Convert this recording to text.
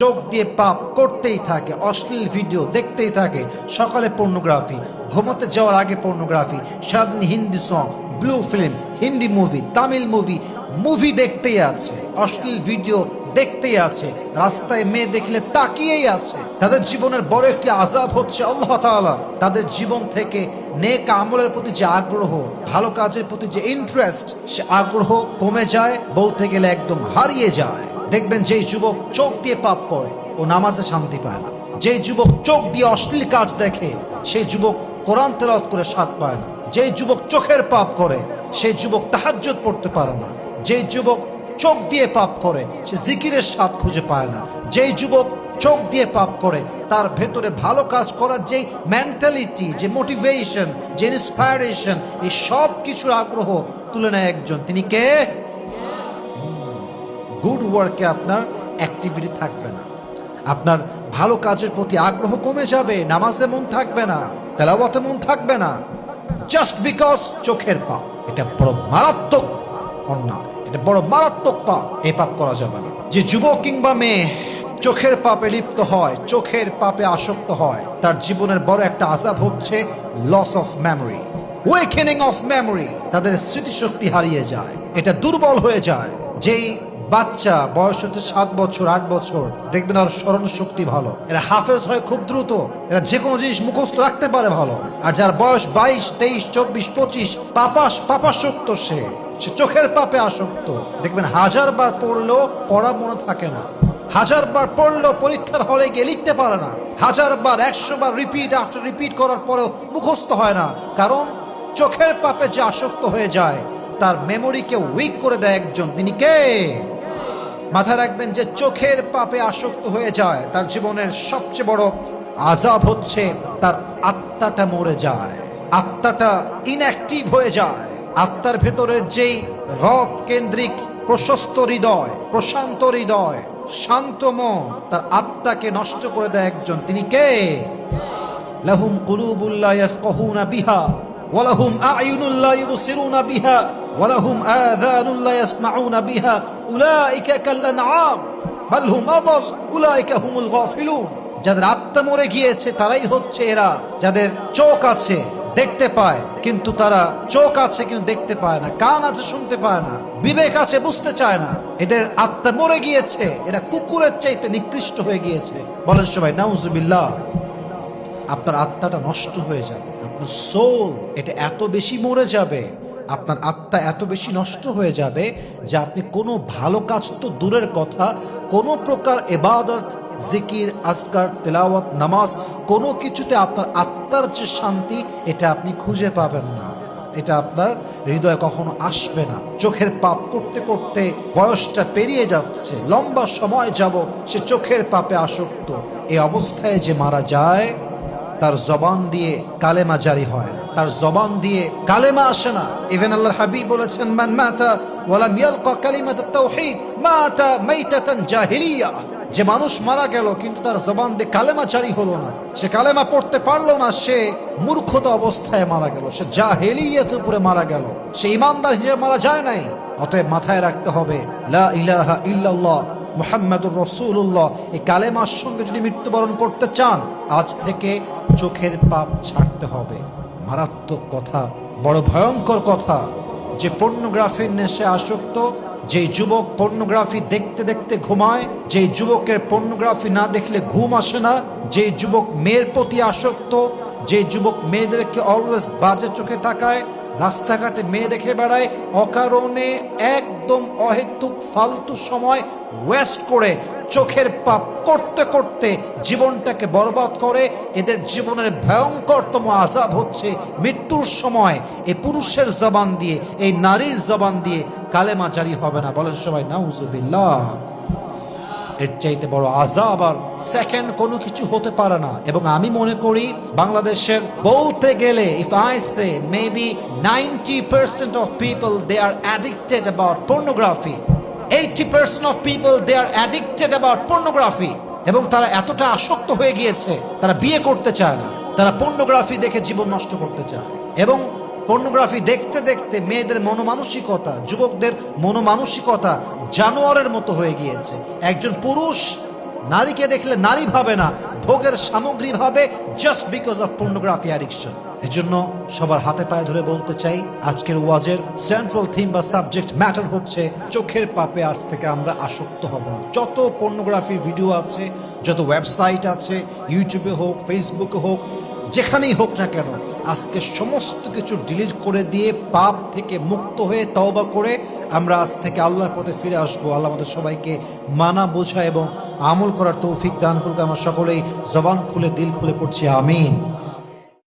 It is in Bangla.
চোখ দিয়ে পাপ করতেই থাকে, অশ্লীল ভিডিও দেখতেই থাকে, সকালে পর্নোগ্রাফি, ঘুমাতে যাওয়ার আগে পর্নোগ্রাফি, সারাদিন Hindi song, blue film, Hindi movie, Tamil movie দেখতেই আছে, অশ্লীল ভিডিও দেখতেই আছে, রাস্তায় মেয়ে দেখলে তাকিয়েই আছে। তাদের জীবনের বড় একটি আযাব হচ্ছে আল্লাহ তাআলা তাদের জীবন থেকে নেক আমলের প্রতি যে আগ্রহ, ভালো কাজের প্রতি যে ইন্টারেস্ট, সে আগ্রহ কমে যায়, বলতে গেলে একদম হারিয়ে যায়। দেখবেন যেই যুবক চোখ দিয়ে পাপ করে ও নামাজে শান্তি পায় না, যেই যুবক চোখ দিয়ে অশ্লীল কাজ দেখে সেই যুবক কোরআন তেলাওয়াত করে স্বাদ পায় না, যেই যুবক চোখের পাপ করে সেই যুবক তাহাজ্জুদ পড়তে পারে না, যেই যুবক চোখ দিয়ে পাপ করে সে জিকিরের স্বাদ খুঁজে পায় না, যেই যুবক চোখ দিয়ে পাপ করে তার ভেতরে ভালো কাজ করার যেই মেন্টালিটি, যে মোটিভেশন, যে ইন্সপায়ারেশন, এই সব কিছুর আগ্রহ তুলে নেয় একজন, তিনি কে? গুড ওয়ার্কে আপনার অ্যাক্টিভিটি থাকবে না, আপনার ভালো কাজের প্রতি আগ্রহ কমে যাবে, নামাজে মন থাকবে না, তেলাওয়াতে মন থাকবে না, জাস্ট বিকজ চোখের পাপ। এটা বড় মারাত্মক অন্যায়, এটা বড় মারাত্মক পাপ, এই পাপ করা যাবে না। যে যুবক কিংবা মেয়ে চোখের পাপে লিপ্ত হয়, চোখের পাপে আসক্ত হয়, তার জীবনের বড় একটা আযাব হচ্ছে loss of memory, weakening of memory. তাদের স্মৃতিশক্তি হারিয়ে যায়, এটা দুর্বল হয়ে যায়। যেই বাচ্চা বয়স হচ্ছে 7 বছর 8 বছর, দেখবেন আর স্মরণ শক্তি ভালো, এরা হাফেজ হয় খুব দ্রুত, এরা যে কোনো জিনিস মুখস্থ রাখতে পারে ভালো। আর যার বয়স 22, 23, 24, 25, পাপাসক্ত, সে চোখের পাপে আসক্ত, দেখবেন 1000 বার পড়লেও পড়া মনে থাকে না, 1000 বার পড়লেও পরীক্ষার হলে গিয়ে লিখতে পারে না, 1000 বার 100 বার রিপিট আফটার রিপিট করার পরেও মুখস্থ হয় না। কারণ চোখের পাপে যে আসক্ত হয়ে যায় তার মেমোরিকে উইক করে দেয় একজন, তিনি কে? মাথায় রাখবেন, যে চোখের পাপে আসক্ত হয়ে যায় তার জীবনের সবচেয়ে বড় আযাব হচ্ছে তার আত্মাটা মরে যায়, আত্মাটা ইনঅ্যাক্টিভ হয়ে যায়। আত্মার ভেতরের যেই রব কেন্দ্রিক প্রশস্ত হৃদয়, প্রশান্ত হৃদয়, শান্ত মন, তার আত্মাকে নষ্ট করে দেয় একজন, তিনি কে? লাহুম কুলুবুল লা ইয়াফকাহুনা বিহা ওয়া লাহুম আ'য়ুনুল লা ইবসিরুনা বিহা ওয়া লাহুম আযানুল লা ইয়াসমাউনা বিহা উলাইকা কাল-আনআম বাল হুম আযাল উলাইকা হুমুল গাফিলুন। যাদের আত্মা মরে গিয়েছে তারাই হচ্ছে এরা, যাদের চোখ আছে দেখতে পায় কিন্তু তারা চোখ আছে কিন্তু দেখতে পায় না, কান আছে শুনতে পায় না, বিবেক আছে বুঝতে চায় না, এদের আত্মা মরে গিয়েছে, এরা কুকুরের চাইতে নিকৃষ্ট হয়ে গিয়েছে। বলেন সবাই নাউজুবিল্লাহ। আপনার আত্মাটা নষ্ট হয়ে যাবে, আপনার সোল এটা এত বেশি মরে যাবে, আপনার আত্মা এত বেশি নষ্ট হয়ে যাবে যে আপনি কোনো ভালো কাজ তো দূরের কথা, কোনো প্রকার ইবাদত, জিকির, আজকার, তেলাওয়াত, নামাজ, কোনো কিছুতে আপনার আত্মার যে শান্তি এটা আপনি খুঁজে পাবেন না, এটা আপনার হৃদয়ে কখনো আসবে না। চোখের পাপ করতে করতে বয়সটা পেরিয়ে যাচ্ছে, লম্বা সময় যাবত সে চোখের পাপে আসক্ত। এই অবস্থায় যে মারা যায় তার জবান দিয়ে কালেমা জারি হয় না, তার জবান দিয়ে কালেমা আসে না। ইভেন আল্লাহর হাবিব বলেছেন, মান মাতা ওয়া লাম ইয়ালকা কালিমাতাত তাওহীদ মাতা মাইতাতান জাহিলিয়া। যে মানুষ মারা গেল কিন্তু তার জবান দিয়ে কালেমা জারি হলো না, সে কালেমা পড়তে পারলো না, সে মূর্খতা অবস্থায় মারা গেল, সে জাহেলিয়াতের উপরে মারা গেল, সে ইমানদার হিসেবে মারা যায় নাই। অতএব মাথায় রাখতে হবে, লা ইলাহা ইল্লাল্লাহ মুহাম্মাদুর রাসূলুল্লাহ, এই কালেমার সঙ্গে যদি মৃত্যুবরণ করতে চান আজ থেকে চোখের পাপ ছাড়তে হবে। মারাত্মক কথা, বড় ভয়ঙ্কর কথা। যে পর্নোগ্রাফির নেশে আসক্ত, যেই যুবক পর্নোগ্রাফি দেখতে দেখতে ঘুমায়, যেই যুবকের পর্নোগ্রাফি না দেখলে ঘুম আসে না, যেই যুবক মেয়ের প্রতি আসক্ত, যেই যুবক মেয়েদেরকে অলওয়েজ বাজে চোখে তাকায়, রাস্তাঘাটে মেয়ে দেখে বেড়ায়, অকারণে একদম অহেতুক ফালতু সময় ওয়েস্ট করে চোখের পাপ করতে করতে জীবনটাকে বরবাদ করে, এদের জীবনের ভয়ঙ্করতম আযাব হচ্ছে মৃত্যুর সময় এই পুরুষের জবান দিয়ে, এই নারীর জবান দিয়ে কালেমা জারি হবে না। বলেন সবাই নাউজুবিল্লাহ। এর চাইতে বড় আযাব আর সেকেন্ড কোনো কিছু হতে পারে না। এবং আমি মনে করি বাংলাদেশের বলতে গেলে, if I say maybe 90% of people they are addicted about pornography, 80% of people they are addicted about pornography। এবং তারা এতটা আসক্ত হয়ে গিয়েছে তারা বিয়ে করতে চায় না, তারা পর্নোগ্রাফি দেখে জীবন নষ্ট করতে চায়। এবং পর্নোগ্রাফি দেখতে দেখতে মেয়েদের মনোমানসিকতা, যুবকদের মনোমানসিকতা জানোয়ারের মতো হয়ে গিয়েছে। একজন পুরুষ নারীকে দেখলে নারী ভাবে না, ভোগের সামগ্রী ভাবে, just because of pornography addiction. এজন্য সবার হাতে পায়ে ধরে বলতে চাই, আজকের ওয়াজের সেন্ট্রাল থিম বা সাবজেক্ট ম্যাটার হচ্ছে চোখের পাপে আজ থেকে আমরা আসক্ত হব না। যত পর্নোগ্রাফির ভিডিও আছে, যত ওয়েবসাইট আছে, ইউটিউবে হোক, ফেসবুকে হোক, যেখানেই হোক না কেন, আজকে সমস্ত কিছু ডিলিট করে দিয়ে পাপ থেকে মুক্ত হয়ে তওবা করে আমরা আজ থেকে আল্লাহর পথে ফিরে আসবো। আল্লাহ আমাদের সবাইকে মানা, বোঝা এবং আমল করার তৌফিক দান করুক। আমরা সকলেই জবান খুলে দিল খুলে পড়ছি আমিন।